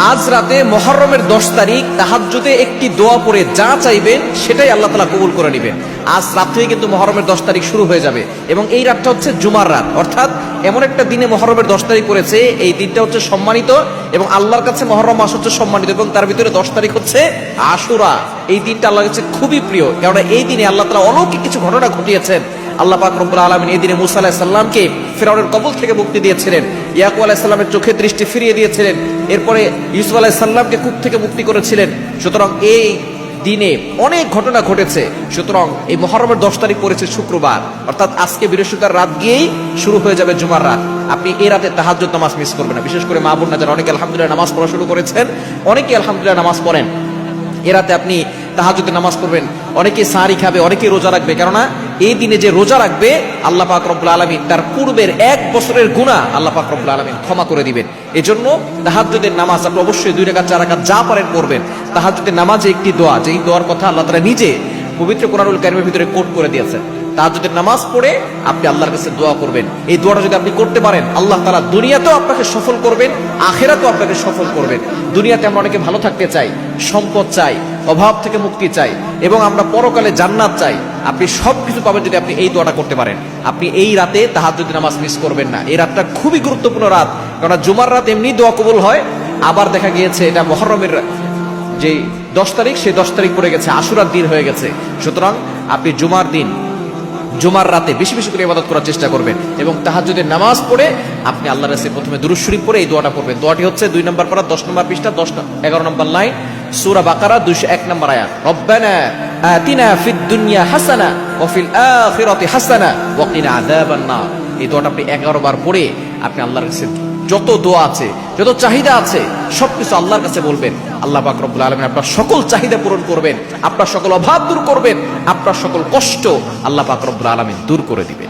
আজ রাতে মুহররমের 10 তারিখ তাহাজ্জুদে একটি দোয়া পড়ে যা চাইবেন সেটাই আল্লাহ তাআলা কবুল করে নেবেন। আজ রাত থেকে কিন্তু মুহররমের 10 তারিখ শুরু হয়ে যাবে এবং এই রাতটা হচ্ছে জুমার রাত, অর্থাৎ এমন একটা দিনে মুহররমের 10 তারিখ পড়েছে, এই দিনটা হচ্ছে সম্মানিত এবং আল্লাহর কাছে মুহররম মাস হচ্ছে সম্মানিত এবং তার ভিতরে 10 তারিখ হচ্ছে আশুরা। এই দিনটা আল্লাহর কাছে খুবই প্রিয়, কারণ এই দিনে আল্লাহ তাআলা অলৌকিক কিছু ঘটনা ঘটিয়েছেন। আল্লাহ পাক রব্বুল আলামিন এই দিনে মুসা আলাইহিস সালামকে ফিরআউনের কবল থেকে মুক্তি দিয়েছিলেন, ইয়াকুব আলাইহিস সালামের চোখের দৃষ্টি ফিরিয়ে দিয়েছিলেন, এরপরে ইউসুফ আলাইহিস সালামকে কূপ থেকে মুক্তি করেছিলেন। সুতরাং এই দিনে অনেক ঘটনা ঘটেছে। সুতরাং এই মুহররমের 10 তারিখ পড়েছে শুক্রবার, অর্থাৎ আজকে বৃহস্পতিবার রাত গিয়েই শুরু হয়ে যাবে জুমার রাত। আপনি এই রাতে তাহাজ্জুদ নামাজ মিস করবেন না, বিশেষ করে মা বোনরা যারা অনেকে আলহামদুলিল্লাহ নামাজ পড়া শুরু করেছেন, অনেকে আলহামদুলিল্লাহ নামাজ পড়েন, এ রাতে আপনি তাহাজ্জুদের নামাজ পড়বেন। অনেকে সাহারি খাবে, অনেকে রোজা রাখবে, কেননা এই দিনে যে রোজা রাখবে আল্লাহ পাক রব্বুল আলামিন তার পূর্বের 1 বছরের গুনাহ আল্লাহ পাক রব্বুল আলামিন ক্ষমা করে দিবেন। এজন্য তাহাজ্জুদের নামাজ আপনি অবশ্যই 2 রাকাত 4 রাকাত যা পারেন পড়বেন। তাহাজ্জুদের নামাজে একটি দোয়া, যেই দোয়ার কথা আল্লাহ তাআলা নিজে পবিত্র কোরআনুল কারীমের ভিতরে কোট করে দিয়েছেন। তাহাজ্জুদের নামাজ পড়ে আপনি আল্লাহর কাছে দোয়া করবেন। এই দোয়াটা যদি আপনি করতে পারেন, আল্লাহ তাআলা দুনিয়াতেও আপনাকে সফল করবেন, আখিরাতেও আপনাকে সফল করবেন। দুনিয়াতে আমরা অনেকে ভালো থাকতে চাই, সম্পদ চাই, অভাব থেকে মুক্তি চাই এবং আমরা পরকালে জান্নাত চাই। আপনি সবকিছু পাবেন যদি আপনি এই দোয়াটা করতে পারেন। আপনি এই রাতে তাহাজ্জুদের নামাজ মিস করবেন না। এই রাতটা খুবই গুরুত্বপূর্ণ রাত, কারণ জুমার রাত এমনি দোয়া কবুল হয়, আবার দেখা গিয়েছে এটা মুহররমের যে 10 তারিখ, সেই 10 তারিখ পড়ে গেছে, আশুরার দিন হয়ে গেছে। সুতরাং আপনি জুমার রাতে বেশি বেশি করে ইবাদত করার চেষ্টা করবেন এবং তাহাজ্জুদের নামাজ পড়ে আপনি আল্লাহর কাছে প্রথমে দুরূদ শরীফ পড়ে এই দোয়াটা পড়বেন। দোয়াটি হচ্ছে 2 নম্বর পারা 10 নম্বর পৃষ্ঠা 11 নম্বর লাইন, সূরা বাকারা 201 নম্বর আয়াত। রব্বানা আতিনা ফিদ দুনিয়া হাসানা ওয়া ফিল আখিরাতি হাসানা ওয়া কিনা আযাবান নার। এই দোয়াটা আপনি 11 বার পড়ে আপনি আল্লাহর কাছে যত দোয়া আছে, যত চাহিদা আছে, সবকিছু আল্লাহর কাছে বলবেন। আল্লাহ পাক রব্বুল আলামিন আপনার সকল চাহিদা পূরণ করবেন, আপনার সকল অভাব দূর করবেন, আপনার সকল কষ্ট আল্লাহ পাক রব্বুল আলামিন দূর করে দিবেন।